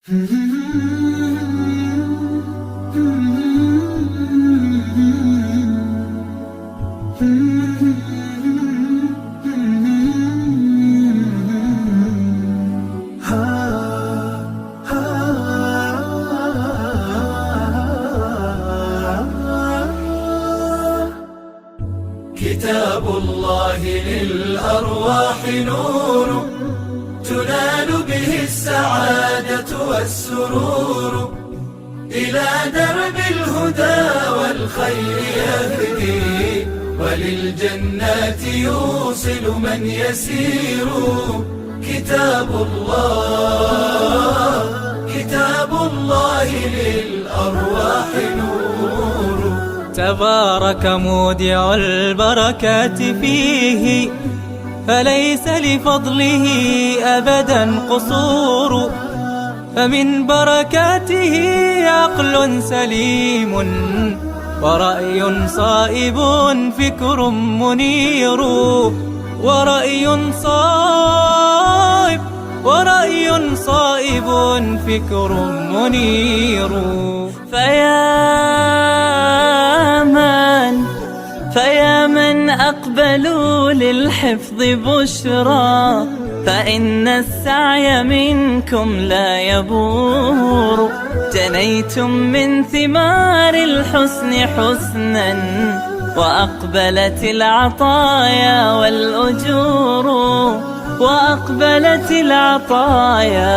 كتاب الله للأرواح نور، تنال به السعادة والسرور، إلى درب الهدى والخير يهدي، وللجنات يوصل من يسير. كتاب الله للأرواح نور. تبارك مودع البركات فيه، فليس لفضله أبدا قصور. فمن بركاته عقل سليم، ورأي صائب فكر منير. ورأي صائب فكر منير. فيا من أقبلوا للحفظ بشرى، فإن السعي منكم لا يبور. جنيتم من ثمار الحسن حسنا، وأقبلت العطايا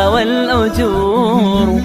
والأجور.